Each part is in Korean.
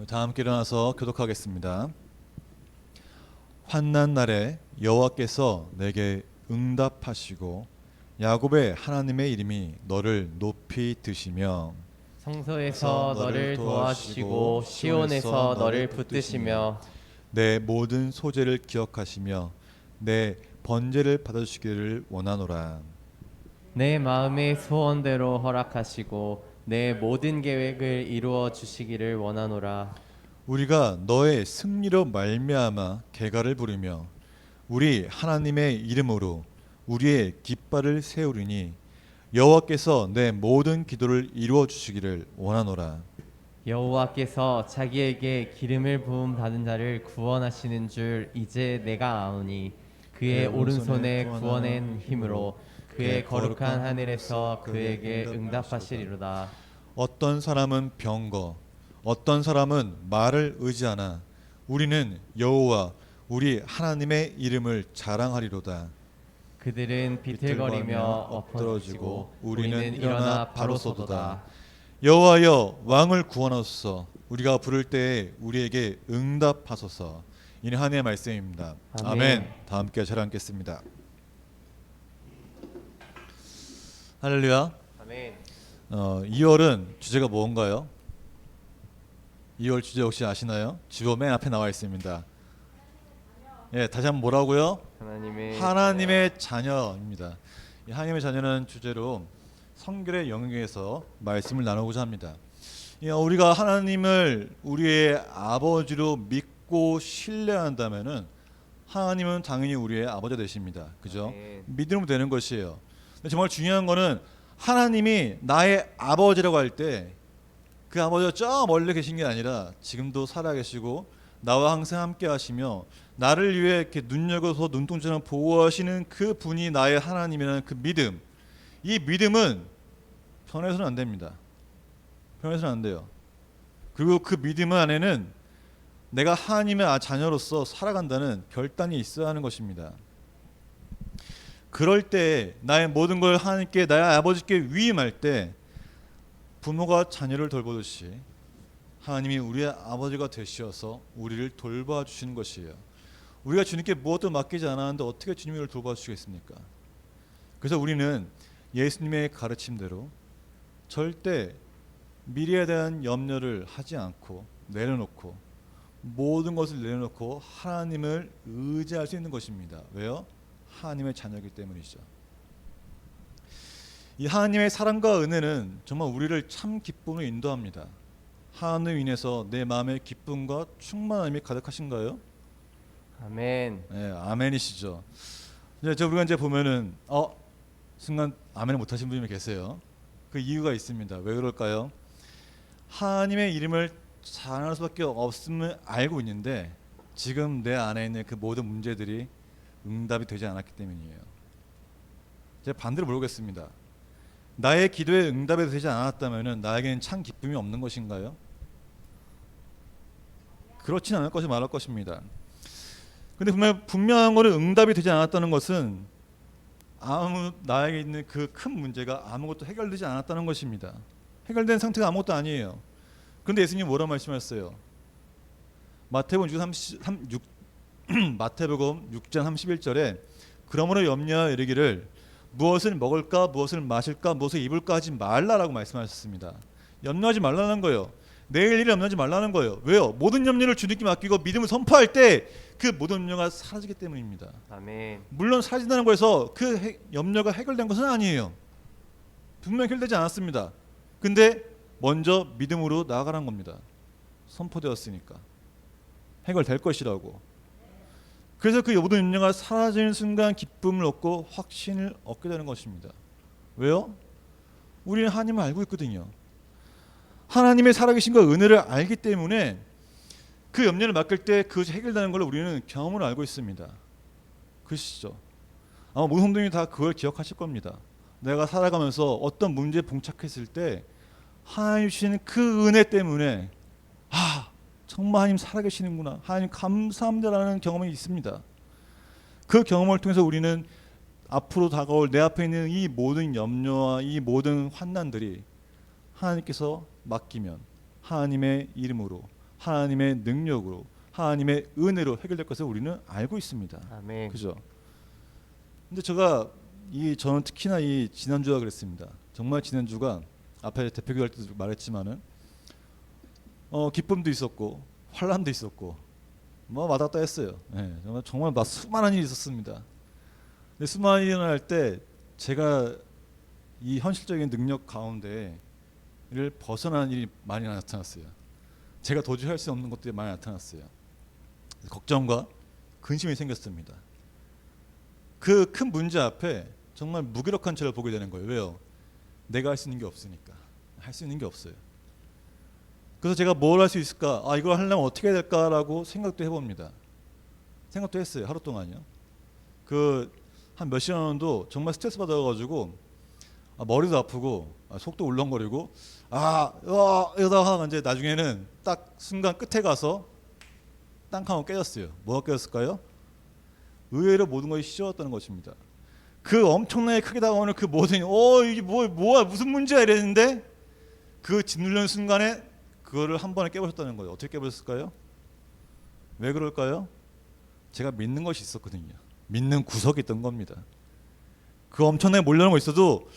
다 함께 일어나서 교독하겠습니다. 환난 날에 여호와께서 내게 응답하시고 야곱의 하나님의 이름이 너를 높이 드시며 성소에서 너를 도와주시고 시온에서 너를 붙드시며 내 모든 소재를 기억하시며 내 번제를 받아주시기를 원하노라. 내 마음의 소원대로 허락하시고 내 모든 계획을 이루어 주시기를 원하노라. 우리가 너의 승리로 말미암아 계가를 부르며 우리 하나님의 이름으로 우리의 깃발을 세우리니 여호와께서 내 모든 기도를 이루어 주시기를 원하노라. 여호와께서 자기에게 기름을 부음 받은 자를 구원하시는 줄 이제 내가 아오니 그의 오른손에 구원의 힘으로 그의 거룩한 하늘에서 그에게 응답하시리로다. 어떤 사람은 병거, 어떤 사람은 말을 의지하나 우리는 여호와 우리 하나님의 이름을 자랑하리로다. 그들은 비틀거리며 엎어지고 우리는 일어나 바로 쏘도다. 여호와여 왕을 구원하소서. 우리가 부를 때에 우리에게 응답하소서. 이는 하나님의 말씀입니다. 아멘. 아멘. 다 함께 잘 읽겠습니다. 할렐루야. 아멘. 2월은 주제가 뭔가요? 2월 주제 혹시 아시나요? 주어 맨 앞에 나와 있습니다. 예, 다시 한번 뭐라고요? 하나님의 자녀입니다. 이 하나님의 자녀는 주제로 성결의 영역에서 말씀을 나누고자 합니다. 우리가 하나님을 우리의 아버지로 믿고 신뢰한다면은 하나님은 당연히 우리의 아버지가 되십니다. 그죠? 믿음으로 되는 것이에요. 근데 정말 중요한 거는 하나님이 나의 아버지라고 할 때 그 아버지가 저 멀리 계신 게 아니라 지금도 살아계시고 나와 항상 함께 하시며 나를 위해 이렇게 눈여겨서 눈동자처럼 보호하시는 그 분이 나의 하나님이라는 그 믿음, 이 믿음은 변해서는 안 됩니다. 변해서는 안 돼요. 그리고 그 믿음 안에는 내가 하나님의 자녀로서 살아간다는 결단이 있어야 하는 것입니다. 그럴 때 나의 모든 걸 하나님께, 나의 아버지께 위임할 때 부모가 자녀를 돌보듯이 하나님이 우리의 아버지가 되시어서 우리를 돌봐 주시는 것이에요. 우리가 주님께 무엇도 맡기지 않았는데 어떻게 주님을 돌봐 주시겠습니까? 그래서 우리는 예수님의 가르침대로 절대 미래에 대한 염려를 하지 않고 내려놓고 모든 것을 내려놓고 하나님을 의지할 수 있는 것입니다. 왜요? 하나님의 자녀이기 때문이죠. 이 하나님의 사랑과 은혜는 정말 우리를 참 기쁨으로 인도합니다. 하나님을 인해서 내 마음에 기쁨과 충만함이 가득하신가요? 아멘. 네, 아멘이시죠. 우리가 이제 보면은 순간 아멘을 못하신 분이 계세요. 그 이유가 있습니다. 왜 그럴까요? 하나님의 이름을 자랑할 수밖에 없음을 알고 있는데 지금 내 안에 있는 그 모든 문제들이 응답이 되지 않았기 때문이에요. 제가 반대로 물어보겠습니다. 나의 기도에 응답이 되지 않았다면 나에게는 참 기쁨이 없는 것인가요? 그렇진 않을 것이 말할 것입니다. 근데 분명한 것은 응답이 되지 않았다는 것은 나에게 있는 그 큰 문제가 아무것도 해결되지 않았다는 것입니다. 해결된 상태가 아무것도 아니에요. 그런데 예수님이 뭐라고 말씀하셨어요? 마태복음 6장 31절에 그러므로 염려하여 이르기를 무엇을 먹을까, 무엇을 마실까, 무엇을 입을까 하지 말라라고 말씀하셨습니다. 염려하지 말라는 거예요. 내일 일을 염려하지 말라는 거예요. 왜요? 모든 염려를 주님께 맡기고 믿음을 선포할 때 그 모든 염려가 사라지기 때문입니다. 아멘. 물론 사라진다는 거에서 그 염려가 해결된 것은 아니에요. 분명히 해결되지 않았습니다. 근데 먼저 믿음으로 나아가라는 겁니다. 선포되었으니까 해결될 것이라고. 그래서 그 모든 염려가 사라지는 순간 기쁨을 얻고 확신을 얻게 되는 것입니다. 왜요? 우리는 하나님을 알고 있거든요. 하나님의 살아계신과 은혜를 알기 때문에 그 염려를 맡길 때 그것이 해결되는 걸 우리는 경험으로 알고 있습니다. 그러시죠? 아마 모든 성도님이 다 그걸 기억하실 겁니다. 내가 살아가면서 어떤 문제에 봉착했을 때 하나님 주시는 그 은혜 때문에 정말 하나님 살아계시는구나, 하나님 감사합니다라는 경험이 있습니다. 그 경험을 통해서 우리는 앞으로 다가올 내 앞에 있는 이 모든 염려와 이 모든 환난들이 하나님께서 맡기면 하나님의 이름으로 하나님의 능력으로 하나님의 은혜로 해결될 것을 우리는 알고 있습니다. 아멘. 그죠? 근데 저는 특히나 이 지난주가 그랬습니다. 정말 지난주가 앞에 대표기도 할 때도 말했지만은 기쁨도 있었고 환란도 있었고 뭐 왔다 갔다 했어요. 네, 정말 막 수많은 일이 있었습니다. 근데 수많은 일이 일어날 때 제가 이 현실적인 능력 가운데를 벗어나는 일이 많이 나타났어요. 제가 도저히 할 수 없는 것들이 많이 나타났어요. 걱정과 근심이 생겼습니다. 그 큰 문제 앞에 정말 무기력한 저를 보게 되는 거예요. 왜요? 내가 할 수 있는 게 없으니까. 할 수 있는 게 없어요. 그래서 제가 뭘 할 수 있을까? 이걸 하려면 어떻게 해야 될까라고 생각도 해봅니다. 생각도 했어요. 하루 동안요. 한 몇 시간도 정말 스트레스 받아가지고 머리도 아프고 속도 울렁거리고 이러다가 이제 나중에는 딱 순간 끝에 가서 땅 하고 깨졌어요. 뭐가 깨졌을까요? 의외로 모든 것이 쉬워졌다는 것입니다. 그 엄청나게 크게 다가오는 그 모든 이게 뭐야 무슨 문제야 이랬는데 그 짓누르는 순간에 그거를 한 번에 깨버렸다는 거예요. 어떻게 깨버렸을까요? 왜 그럴까요? 제가 믿는 것이 있었거든요. 믿는 구석이 있던 겁니다. 그 엄청나게 몰려오는 거 있어도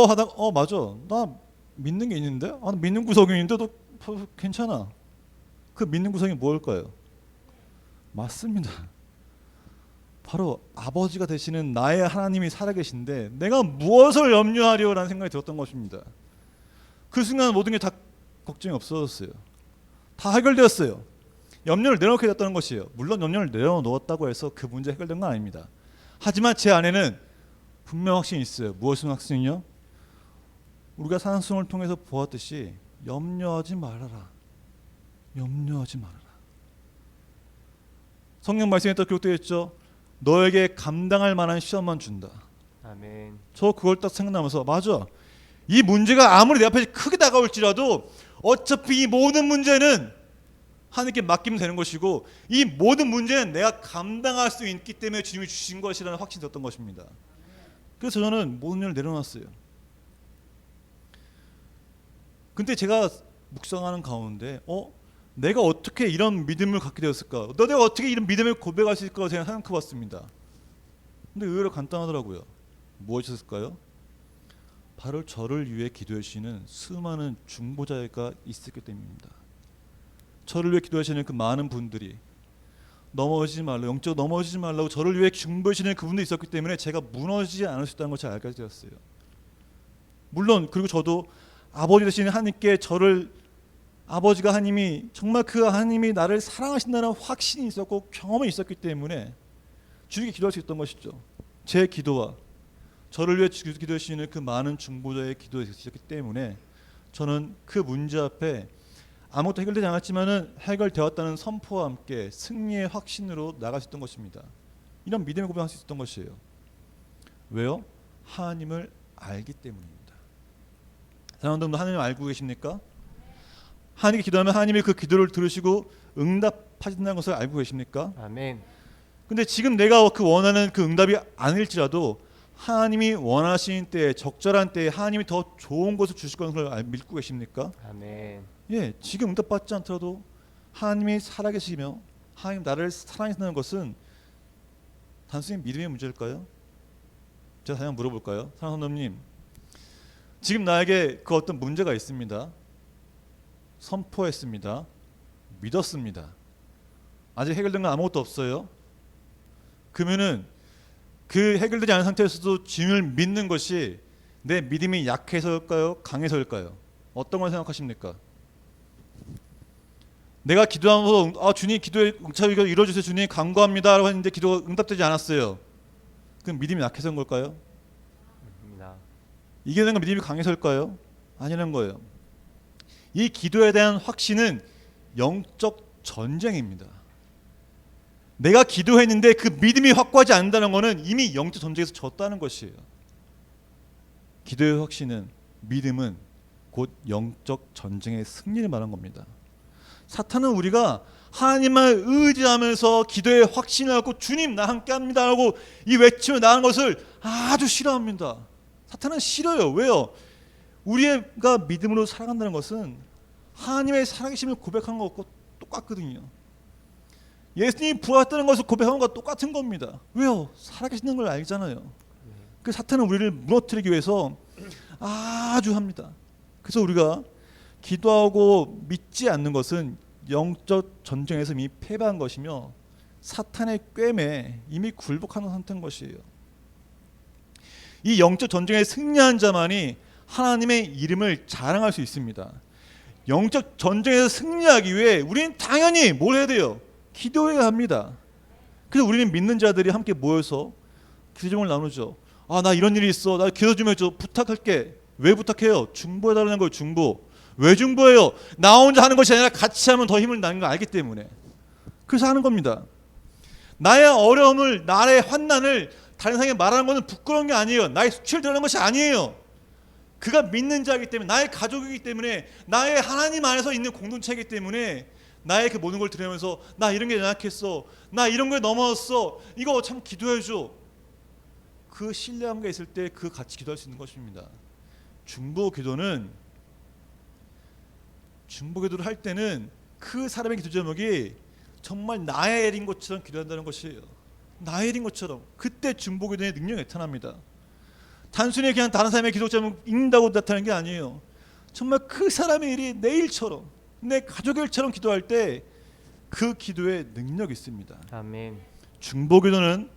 하다가 맞아 나 믿는 게 있는데 믿는 구석이 있는데 도 괜찮아. 그 믿는 구석이 뭘까요? 맞습니다. 바로 아버지가 되시는 나의 하나님이 살아계신데 내가 무엇을 염려하려라는 생각이 들었던 것입니다. 그 순간 모든 게 다 걱정이 없어졌어요. 다 해결되었어요. 염려를 내려놓게 됐다는 것이에요. 물론 염려를 내려놓았다고 해서 그 문제 해결된 건 아닙니다. 하지만 제 안에는 분명 확신이 있어요. 무엇인 확신이요? 우리가 산승을 통해서 보았듯이 염려하지 말아라. 염려하지 말아라. 성경 말씀에 또 기록되어 있죠. 너에게 감당할 만한 시험만 준다. 아멘. 저 그걸 딱 생각나면서 맞아. 이 문제가 아무리 내 앞에 크게 다가올지라도 어차피 이 모든 문제는 하나님께 맡기면 되는 것이고 이 모든 문제는 내가 감당할 수 있기 때문에 주님이 주신 것이라는 확신이 들었던 것입니다. 그래서 저는 모든 일을 내려놨어요. 근데 제가 묵상하는 가운데 내가 어떻게 이런 믿음을 갖게 되었을까? 내가 어떻게 이런 믿음을 고백할 수 있을까 생각해 봤습니다. 근데 의외로 간단하더라고요. 무엇이었을까요? 바로 저를 위해 기도해 주시는 수많은 중보자가 있었기 때문입니다. 저를 위해 기도하시는 그 많은 분들이 넘어지지 말라고 영적으로 넘어지지 말라고 저를 위해 중보해 주시는 그분들이 있었기 때문에 제가 무너지지 않을 수 있다는 것을 알게 되었어요. 물론 그리고 저도 아버지 되시는 하나님께 아버지가 하나님이 정말 그 하나님이 나를 사랑하신다는 확신이 있었고 경험이 있었기 때문에 주님께 기도할 수 있던 것이죠. 제 기도와 저를 위해 기도해 주시는 그 많은 중보자의 기도가 있었기 때문에 저는 그 문제 앞에 아무것도 해결되지 않았지만은 해결되었다는 선포와 함께 승리의 확신으로 나갈 수 있던 것입니다. 이런 믿음을 고백할 수 있었던 것이에요. 왜요? 하나님을 알기 때문입니다. 사랑하는 여러분, 하나님을 알고 계십니까? 하나님께 기도하면 하나님이 그 기도를 들으시고 응답하신다는 것을 알고 계십니까? 아멘. 근데 지금 내가 원하는 그 응답이 아닐지라도 하나님이 원하시는 때에 적절한 때에 하나님이 더 좋은 것을 주실 것을 믿고 계십니까? 아멘. 예, 지금 응답받지 않더라도 하나님이 살아계시며 하나님 나를 사랑하신다는 것은 단순히 믿음의 문제일까요? 제가 다시 한번 물어볼까요? 사랑하는 성도님, 지금 나에게 그 어떤 문제가 있습니다. 선포했습니다. 믿었습니다. 아직 해결된 건 아무것도 없어요. 그러면은 그 해결되지 않은 상태에서도 주님을 믿는 것이 내 믿음이 약해서일까요? 강해서일까요? 어떤 걸 생각하십니까? 내가 기도하면서 주님 기도에 응답이 이루어주세요. 주님 간구합니다 라고 했는데 기도가 응답되지 않았어요. 그럼 믿음이 약해서인 걸까요? 아닙니다. 이겨낸 건 믿음이 강해서일까요? 아니라는 거예요. 이 기도에 대한 확신은 영적 전쟁입니다. 내가 기도했는데 그 믿음이 확고하지 않는다는 것은 이미 영적 전쟁에서 졌다는 것이에요. 기도의 확신은 믿음은 곧 영적 전쟁의 승리를 말하는 겁니다. 사탄은 우리가 하나님을 의지하면서 기도의 확신을 갖고 주님 나 함께합니다 라고 이 외치며 나가는 것을 아주 싫어합니다. 사탄은 싫어요. 왜요? 우리가 믿음으로 살아간다는 것은 하나님의 살아계심을 고백하는 것과 똑같거든요. 예수님이 부활했다는 것을 고백하는 것과 똑같은 겁니다. 왜요? 살아계시는 걸 알잖아요. 그 사탄은 우리를 무너뜨리기 위해서 아주 합니다. 그래서 우리가 기도하고 믿지 않는 것은 영적 전쟁에서 이미 패배한 것이며 사탄의 꿰매 이미 굴복하는 상태인 것이에요. 이 영적 전쟁에 승리한 자만이 하나님의 이름을 자랑할 수 있습니다. 영적 전쟁에서 승리하기 위해 우리는 당연히 뭘 해야 돼요? 기도해야 합니다. 그래서 우리는 믿는 자들이 함께 모여서 기도 제목을 나누죠. 아, 나 이런 일이 있어. 나 기도 좀 해줘. 부탁할게. 왜 부탁해요? 중보해달라는 거예요. 중보. 왜 중보해요? 나 혼자 하는 것이 아니라 같이 하면 더 힘을 나는 걸 알기 때문에. 그래서 하는 겁니다. 나의 어려움을, 나의 환난을 다른 사람에게 말하는 것은 부끄러운 게 아니에요. 나의 수치를 드러내는 것이 아니에요. 그가 믿는 자이기 때문에, 나의 가족이기 때문에, 나의 하나님 안에서 있는 공동체이기 때문에 나의 그 모든 걸 드러내면서 나 이런 게 연약했어. 나 이런 거에 넘어졌어. 이거 참 기도해줘. 그 신뢰함과 있을 때 그 같이 기도할 수 있는 것입니다. 중보 기도를 할 때는 그 사람의 기도 제목이 정말 나의 일인 것처럼 기도한다는 것이에요. 나의 일인 것처럼. 그때 중보 기도의 능력이 나타납니다. 단순히 그냥 다른 사람의 기도 제목 읽는다고 나타나는 게 아니에요. 정말 그 사람의 일이 내 일처럼, 내 가족의 일처럼 기도할 때 그 기도에 능력이 있습니다. 아멘. 중보 기도는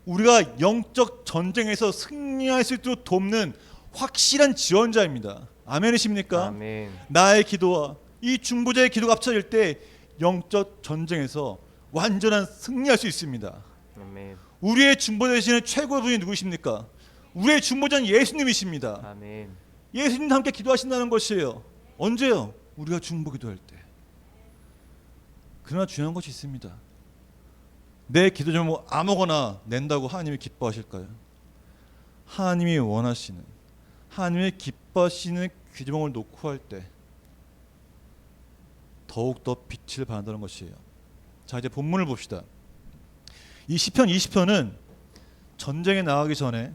우리가 영적 전쟁에서 승리할 수 있도록 돕는 확실한 지원자입니다. 아멘이십니까? 아멘. 나의 기도와 이 중보자의 기도가 합쳐질 때 영적 전쟁에서 완전한 승리할 수 있습니다. 아멘. 우리의 중보자 되시는 최고의 분이 누구십니까? 우리의 중보자는 예수님이십니다. 아멘. 예수님과 함께 기도하신다는 것이에요. 언제요? 우리가 중보 기도할 때. 그러나 중요한 것이 있습니다. 내 기도 제목 아무거나 낸다고 하나님이 기뻐하실까요? 하나님이 원하시는, 하나님의 기뻐하시는 기도 제목을 놓고 할 때 더욱더 빛을 발한다는 것이에요. 자, 이제 본문을 봅시다. 이 시편 20편은 전쟁에 나가기 전에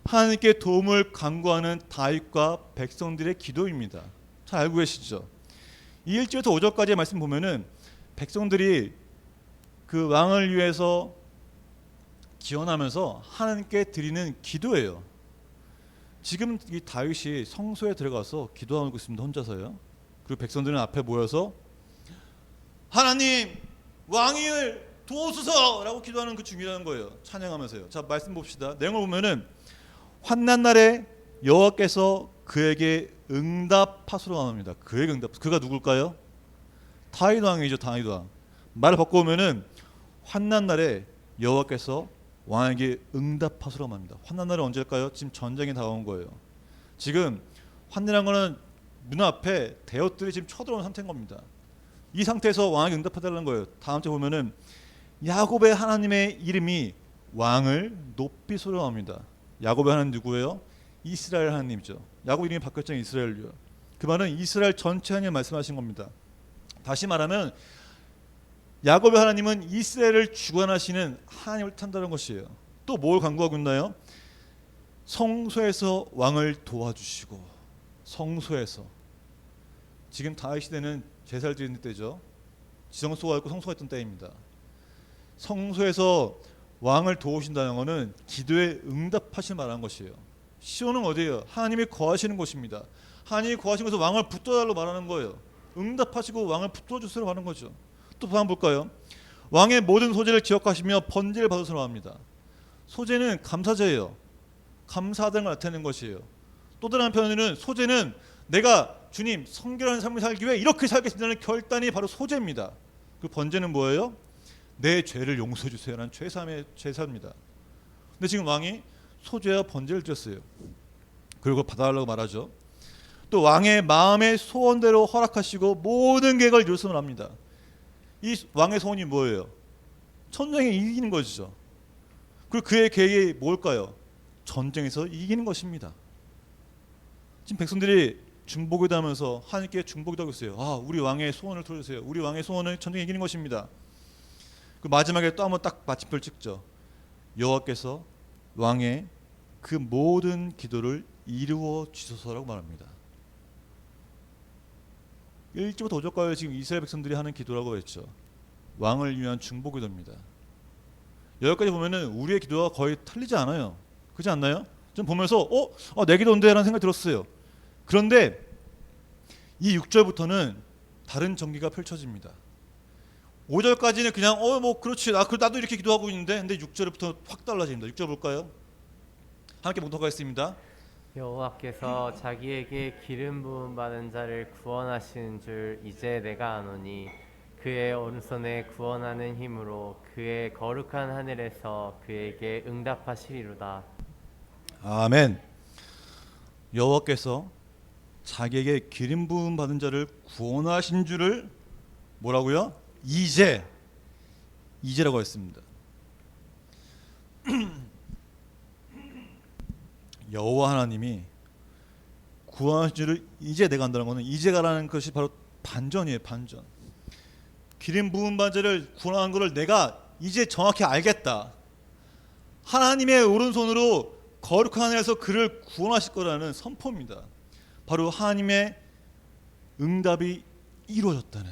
하나님께 도움을 간구하는 다윗과 백성들의 기도입니다. 잘 알고 계시죠? 이 1절부터 5절까지의 말씀 보면은 백성들이 그 왕을 위해서 기원하면서 하나님께 드리는 기도예요. 지금 이 다윗이 성소에 들어가서 기도하고 있습니다. 혼자서요. 그리고 백성들은 앞에 모여서 하나님 왕위를 도우소서라고 기도하는 그 중이라는 거예요. 찬양하면서요. 자, 말씀 봅시다. 내용을 보면은 환난 날에 여호와께서 그에게 응답하소서 합니다. 그에게 응답. 그가 누굴까요? 다윗 왕이죠. 다윗 왕. 말을 바꿔보면은 환난 날에 여호와께서 왕에게 응답하소서 합니다. 환난 날은 언제일까요? 지금 전쟁이 다가온 거예요. 지금 환난이라는 거는 눈앞에 대역들이 지금 쳐들어오는 상태인 겁니다. 이 상태에서 왕에게 응답하달라는 거예요. 다음 절 보면은 야곱의 하나님의 이름이 왕을 높이 소리합니다. 야곱의 하나님 누구예요? 이스라엘 하나님이죠. 야곱 이름이 바뀌었잖아요. 이스라엘요. 그 말은 이스라엘 전체 하나님 말씀하신 겁니다. 다시 말하면 야곱의 하나님은 이스라엘을 주관하시는 하나님을 뜻한다는 것이에요. 또 뭘 간구하고 있나요? 성소에서 왕을 도와주시고. 성소에서. 지금 다윗 시대는 제사를 드리는 때죠. 지성소가 있고 성소가 있던 때입니다. 성소에서 왕을 도우신다는 것은 기도에 응답하실 말하는 것이에요. 시온은 어디예요? 하나님이 거하시는 곳입니다. 하나님이 거하신 곳에서 왕을 붙들어달라고 말하는 거예요. 응답하시고 왕을 붙들어주시라고 하는 거죠. 또 한번 볼까요? 왕의 모든 소재를 기억하시며 번제를 받으시라고 합니다. 소재는 감사제예요. 감사하다는 걸 나타내는 것이에요. 또 다른 한편으로는 소재는 내가 주님 성결한 삶을 살기 위해 이렇게 살겠습니다는 결단이 바로 소재입니다. 그 번제는 뭐예요? 내 죄를 용서해 주세요라는 죄사함의 제사입니다. 근데 지금 왕이 소재와 번제를 드렸어요. 그리고 받아달라고 말하죠. 또 왕의 마음의 소원대로 허락하시고 모든 계획을 이루었음을 합니다. 이 왕의 소원이 뭐예요? 전쟁에 이기는 것이죠. 그리고 그의 계획이 뭘까요? 전쟁에서 이기는 것입니다. 지금 백성들이 중보기도하면서 하나님께 중보기도하고 있어요. 아, 우리 왕의 소원을 들어주세요. 우리 왕의 소원은 전쟁에 이기는 것입니다. 그 마지막에 또 한번 딱 마침표를 찍죠. 여호와께서 왕의 그 모든 기도를 이루어 주소서라고 말합니다. 1절부터 5절까지 지금 이스라엘 백성들이 하는 기도라고 했죠. 왕을 위한 중보기도입니다. 여기까지 보면은 우리의 기도가 거의 틀리지 않아요. 그렇지 않나요? 좀 보면서 내 기도인데 라는 생각이 들었어요. 그런데 이 6절부터는 다른 전기가 펼쳐집니다. 5절까지는 그냥 뭐 그렇지 나도 이렇게 기도하고 있는데, 근데 6절부터 확 달라집니다. 6절 볼까요? 함께 봉독하겠습니다. 여호와께서 자기에게 기름 부음 받은 자를 구원하시는 줄 이제 내가 아노니 그의 오른손에 구원하는 힘으로 그의 거룩한 하늘에서 그에게 응답하시리로다. 아멘. 여호와께서 자기에게 기름 부음 받은 자를 구원하신 줄을 뭐라고요? 이제라고 했습니다. 여호와 하나님이 구원하신 줄을 이제 내가 안다는 것은, 이제가라는 것이 바로 반전이에요. 반전. 기름 부음 받은 자를 구원한 것을 내가 이제 정확히 알겠다. 하나님의 오른손으로 거룩한 하늘에서 그를 구원하실 거라는 선포입니다. 바로 하나님의 응답이 이루어졌다는,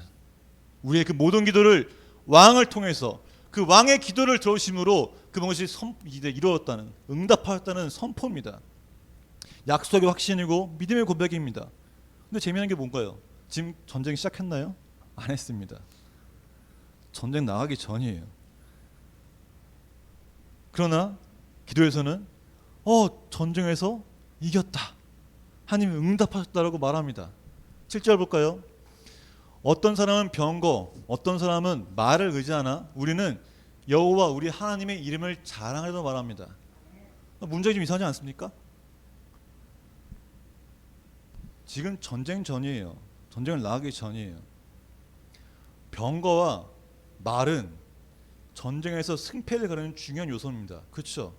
우리의 그 모든 기도를 왕을 통해서 그 왕의 기도를 들으심으로 그 것이 이제 이루어졌다는, 응답하였다는 선포입니다. 약속의 확신이고 믿음의 고백입니다. 근데 재미난 게 뭔가요? 지금 전쟁 시작했나요? 안 했습니다. 전쟁 나가기 전이에요. 그러나 기도에서는 전쟁에서 이겼다, 하나님이 응답하셨다라고 말합니다. 7절 볼까요? 어떤 사람은 병거, 어떤 사람은 말을 의지하나 우리는 여호와 우리 하나님의 이름을 자랑하려고 말합니다. 문장이 좀 이상하지 않습니까? 지금 전쟁 전이에요. 전쟁을 나가기 전이에요. 병거와 말은 전쟁에서 승패를 가르는 중요한 요소입니다. 그렇죠?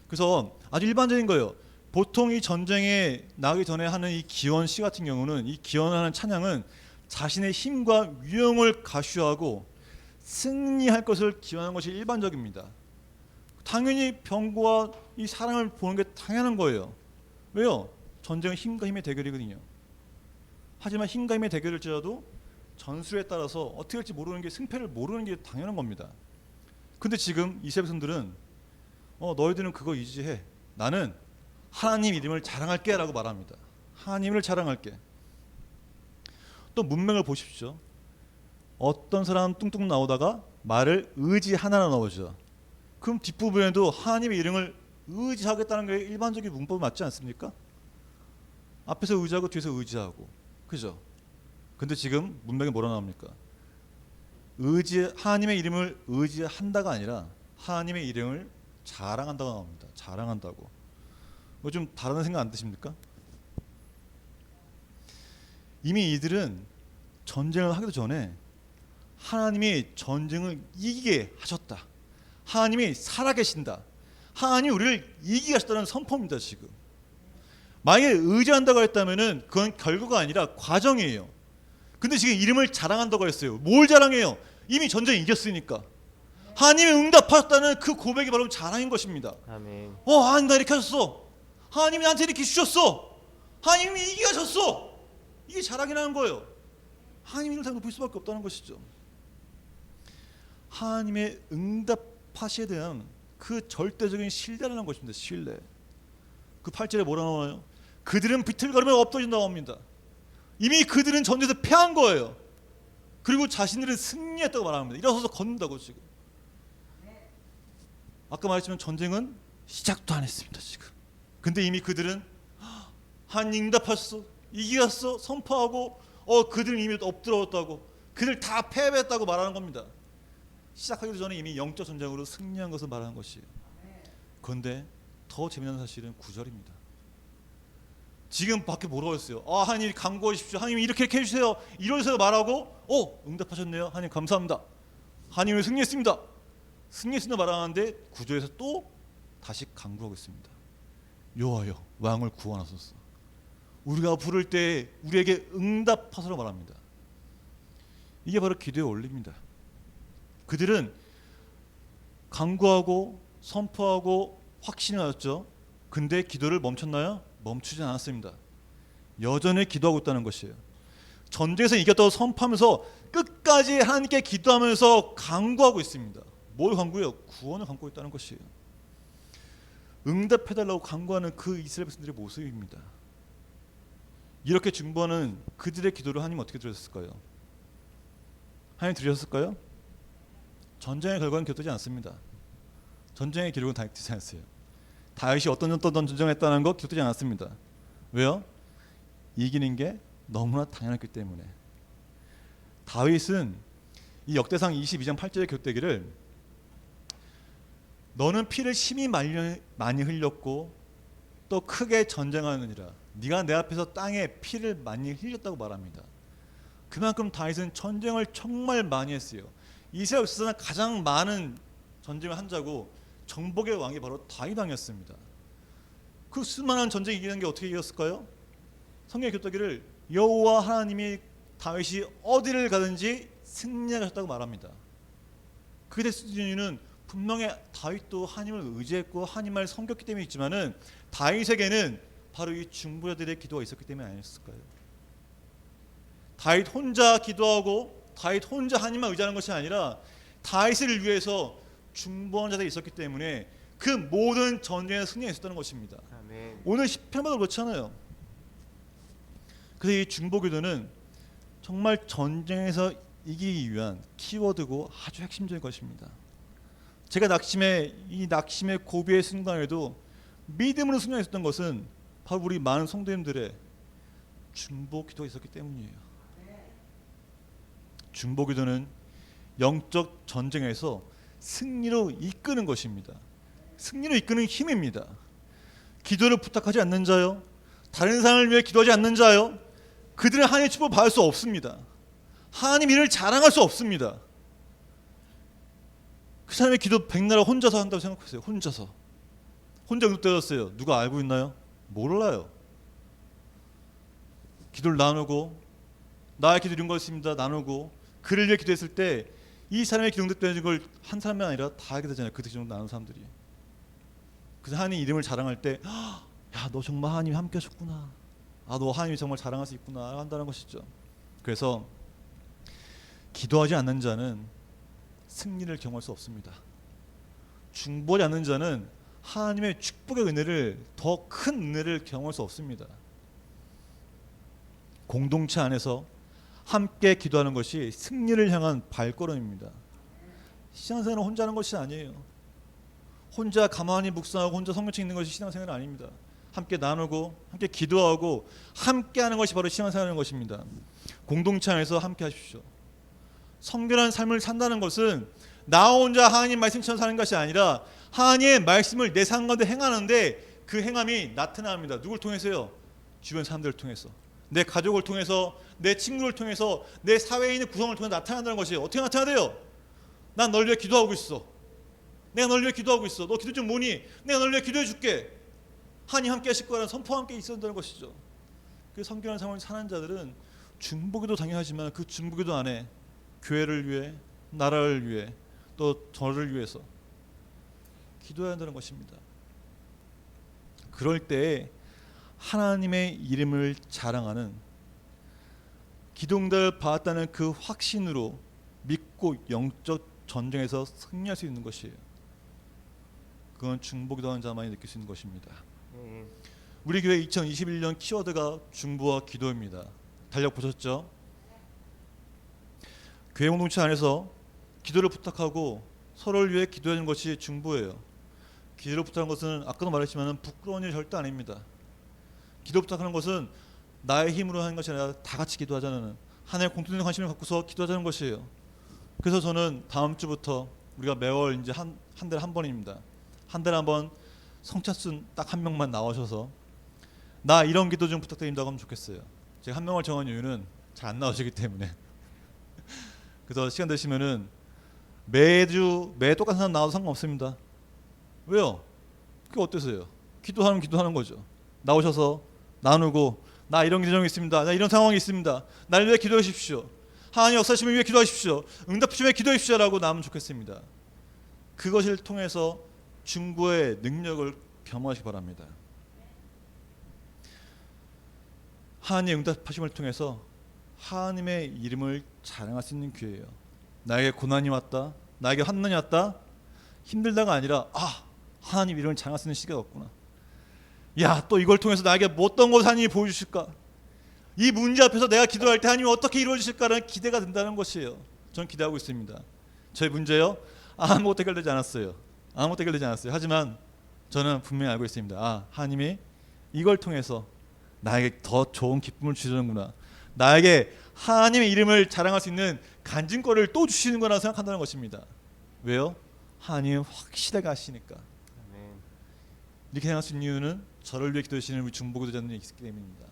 그래서 아주 일반적인 거예요. 보통 이 전쟁에 나가기 전에 하는 이 기원 시 같은 경우는, 이 기원하는 찬양은 자신의 힘과 위엄을 가쉬하고 승리할 것을 기원하는 것이 일반적입니다. 당연히 병거와 이 사랑을 보는 게 당연한 거예요. 왜요? 전쟁은 힘과 힘의 대결이거든요. 하지만 힘과 힘의 대결일지라도 전술에 따라서 어떻게 할지 모르는 게, 승패를 모르는 게 당연한 겁니다. 근데 지금 이스라엘 백성들은 너희들은 그거 이지해, 나는 하나님 이름을 자랑할게 라고 말합니다. 하나님을 자랑할게. 또 문맥을 보십시오. 어떤 사람 뚱뚱 나오다가 말을 의지하나라 나오죠. 그럼 뒷부분에도 하나님의 이름을 의지하겠다는 게 일반적인 문법 맞지 않습니까? 앞에서 의지하고 뒤에서 의지하고, 그죠? 근데 지금 문맥에 뭐라 나옵니까? 하나님의 이름을 의지한다가 아니라 하나님의 이름을 자랑한다고 나옵니다. 자랑한다고. 뭐 좀 다른 생각 안 드십니까? 이미 이들은 전쟁을 하기도 전에 하나님이 전쟁을 이기게 하셨다, 하나님이 살아계신다, 하나님이 우리를 이기게 하셨다는 선포입니다. 지금 만약에 의지한다고 했다면 그건 결과가 아니라 과정이에요. 근데 지금 이름을 자랑한다고 했어요. 뭘 자랑해요? 이미 전쟁 이겼으니까. 하나님이 응답하셨다는 그 고백이 바로 자랑인 것입니다. 아멘. 하나님 나 이렇게 하셨어, 하나님이 나한테 이렇게 주셨어, 하나님이 이기게 하셨어. 이게 자랑이라는 거예요. 하나님을 다 높일 수밖에 없다는 것이죠. 하나님의 응답하시에 대한 그 절대적인 신뢰라는 것입니다. 신뢰. 그 8절에 뭐라 나와요? 그들은 비틀거리며 엎드진다고 합니다. 이미 그들은 전쟁에서 패한 거예요. 그리고 자신들은 승리했다고 말합니다. 일어서서 걷는다고. 지금 아까 말했지만 전쟁은 시작도 안 했습니다. 지금. 근데 이미 그들은 하나님 응답하셨어, 이겼어 선포하고 그들은 이미 엎드러졌다고, 그들 다 패배했다고 말하는 겁니다. 시작하기도 전에 이미 영적 전쟁으로 승리한 것을 말하는 것이에요. 그런데 더 재미난 사실은 9절입니다. 지금 밖에 뭐라고 했어요? 하나님 간구하십시오, 하나님 이렇게 해주세요, 이러세요 말하고 응답하셨네요, 하나님 감사합니다, 하나님 승리했습니다, 승리했습니다 말하는데 9절에서 또 다시 간구하고 있습니다. 여호와여 왕을 구원하소서, 우리가 부를 때 우리에게 응답하소서 말합니다. 이게 바로 기도의 원리입니다. 그들은 간구하고 선포하고 확신을 가졌죠. 근데 기도를 멈췄나요? 멈추지 않았습니다. 여전히 기도하고 있다는 것이에요. 전쟁에서 이겼다고 선포하면서 끝까지 하나님께 기도하면서 간구하고 있습니다. 뭘 간구해요? 구원을 간구하고 있다는 것이에요. 응답해달라고 간구하는 그 이스라엘 백성들의 모습입니다. 이렇게 중보하는 그들의 기도를 하나님 어떻게 들으셨을까요? 하나님 들으셨을까요? 전쟁의 결과는 기록되지 않습니다. 전쟁의 기록은 기록되지 않았어요. 다윗이 어떤 전쟁을 했다는 거 기록되지 않았습니다. 왜요? 이기는 게 너무나 당연했기 때문에. 다윗은 이 역대상 22장 8절에 기록되기를 너는 피를 심히 많이 흘렸고 또 크게 전쟁하느니라. 네가 내 앞에서 땅에 피를 많이 흘렸다고 말합니다. 그만큼 다윗은 전쟁을 정말 많이 했어요. 이스라엘 역사상 가장 많은 전쟁을 한 자고 정복의 왕이 바로 다윗 왕이었습니다. 그 수많은 전쟁 이기는 게 어떻게 이겼을까요? 성경에 기록되기를 여호와 하나님이 다윗이 어디를 가든지 승리하셨다고 말합니다. 그게 됐을 이유는 분명히 다윗도 하나님을 의지했고 하나님을 섬겼기 때문에 있지만은 다윗에게는 바로 이 중보자들의 기도가 있었기 때문에 아니었을까요? 다윗 혼자 기도하고 다윗 혼자 하나님만 의지하는 것이 아니라 다윗을 위해서 중보한 자들이 있었기 때문에 그 모든 전쟁에 승리했었다는 것입니다. 아멘. 오늘 시편마다 그렇잖아요. 그래서 이 중보기도는 정말 전쟁에서 이기기 위한 키워드고 아주 핵심적인 것입니다. 제가 낙심의 고비의 순간에도 믿음으로 승리했었던 것은 바로 우리 많은 성도님들의 중보기도가 있었기 때문이에요. 중보기도는 영적 전쟁에서 승리로 이끄는 것입니다. 승리로 이끄는 힘입니다. 기도를 부탁하지 않는 자요, 다른 사람을 위해 기도하지 않는 자요, 그들은 하나님의 축복을 받을 수 없습니다. 하나님 일을 자랑할 수 없습니다. 그 사람의 기도 백나라 혼자서 한다고 생각했어요. 혼자 응답되었어요. 누가 알고 있나요? 몰라요. 기도를 나누고 나의 기도 이런 것입니다 나누고 그를 위해 기도했을 때 이 사람의 기도 응답되는 걸 한 사람이 아니라 다 하게 되잖아요. 그 기도 나누는 사람들이. 그래서 하나님 이름을 자랑할 때 야, 너 정말 하나님이 함께 하셨구나, 너 하나님이 정말 자랑할 수 있구나 한다는 것이죠. 그래서 기도하지 않는 자는 승리를 경험할 수 없습니다. 중보하지 않는 자는 하나님의 축복의 은혜를, 더 큰 은혜를 경험할 수 없습니다. 공동체 안에서 함께 기도하는 것이 승리를 향한 발걸음입니다. 신앙생활은 혼자 하는 것이 아니에요. 혼자 가만히 묵상하고 혼자 성경책 읽는 것이 신앙생활은 아닙니다. 함께 나누고 함께 기도하고 함께 하는 것이 바로 신앙생활인 것입니다. 공동체 안에서 함께 하십시오. 성결한 삶을 산다는 것은 나 혼자 하나님 말씀처럼 사는 것이 아니라 하나님의 말씀을 내 삶 가운데 행하는데 그 행함이 나타납니다. 누굴 통해서요? 주변 사람들을 통해서, 내 가족을 통해서, 내 친구를 통해서, 내 사회에 있는 구성을 통해서 나타난다는 것이에요. 어떻게 나타나돼요? 난 널 위해 기도하고 있어. 내가 널 위해 기도하고 있어. 너 기도 좀 뭐니? 내가 널 위해 기도해 줄게. 하나님 함께 하실 거라는 선포와 함께 있어야 것이죠. 그 성결한 삶을 사는 자들은 중보기도 당연하지만 그 중보기도 안에 교회를 위해, 나라를 위해, 또 저를 위해서 기도해야 한다는 것입니다. 그럴 때 하나님의 이름을 자랑하는, 기도응답을 받았다는 그 확신으로 믿고 영적 전쟁에서 승리할 수 있는 것이에요. 그건 중보기도하는 자만이 느낄 수 있는 것입니다. 우리 교회 2021년 키워드가 중보와 기도입니다. 달력 보셨죠? 교회 공동체 안에서 기도를 부탁하고 서로를 위해 기도하는 것이 중보예요. 기도를 부탁하는 것은 아까도 말했지만 부끄러운 일이 절대 아닙니다. 기도 부탁하는 것은 나의 힘으로 하는 것이 아니라 다 같이 기도하자는, 하나의 공통된 관심을 갖고서 기도하자는 것이에요. 그래서 저는 다음 주부터 우리가 매월 이제 한 달에 한 번입니다. 한 달에 한 번 성찬순 딱 한 명만 나오셔서 나 이런 기도 좀 부탁드립니다 하면 좋겠어요. 제가 한 명을 정한 이유는 잘 안 나오시기 때문에. 그래서 시간 되시면은 매 똑같은 사람 나와도 상관없습니다. 왜요? 그게 어때서요? 기도하면 기도하는 거죠. 나오셔서 나누고 나 이런 기도가 있습니다. 나 이런 상황이 있습니다. 나를 위해 기도해 주십시오. 하나님 역사하심을 위해 기도해 주십시오. 응답하심을 위해 기도해 주십시오라고 나오면 좋겠습니다. 그것을 통해서 중보의 능력을 경험하시기 바랍니다. 하나님의 응답하심을 통해서 하나님의 이름을 자랑할 수 있는 기회예요. 나에게 고난이 왔다, 나에게 환난이 왔다, 힘들다가 아니라 하나님 이름을 자랑할 수 있는 시기가 왔구나. 야, 또 이걸 통해서 나에게 어떤 것을 하나님이 보여주실까? 이 문제 앞에서 내가 기도할 때 하나님이 어떻게 이루어주실까라는 기대가 든다는 것이에요. 저는 기대하고 있습니다. 저의 문제요? 아무것도 해결되지 않았어요. 아무것도 해결되지 않았어요. 하지만 저는 분명히 알고 있습니다. 하나님이 이걸 통해서 나에게 더 좋은 기쁨을 주시는구나. 나에게 하나님의 이름을 자랑할 수 있는 간증거리를 또 주시는구나 생각한다는 것입니다. 왜요? 하나님은 확실하게 아시니까. 아멘. 이렇게 생각할 수 있는 이유는 저를 위해 기도하시는 우리 중보기도자님이 있기 때문입니다.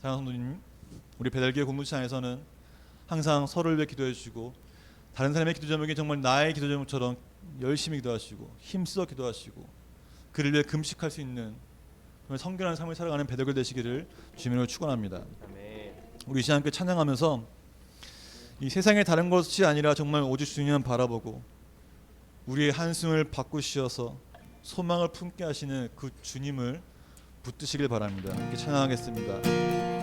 사랑하는 성도님, 우리 배달교회 공동체장에서는 항상 서로를 위해 기도해 주시고 다른 사람의 기도 제목이 정말 나의 기도 제목처럼 열심히 기도하시고 힘써 기도하시고 그를 위해 금식할 수 있는 정말 성결한 삶을 살아가는 배달교회 되시기를 주님으로 축원합니다. 아멘. 우리 이 시간 함께 찬양하면서 이 세상의 다른 것이 아니라 정말 오직 주님만 바라보고 우리의 한숨을 바꾸시어서 소망을 품게 하시는 그 주님을 붙드시길 바랍니다. 함께 찬양하겠습니다.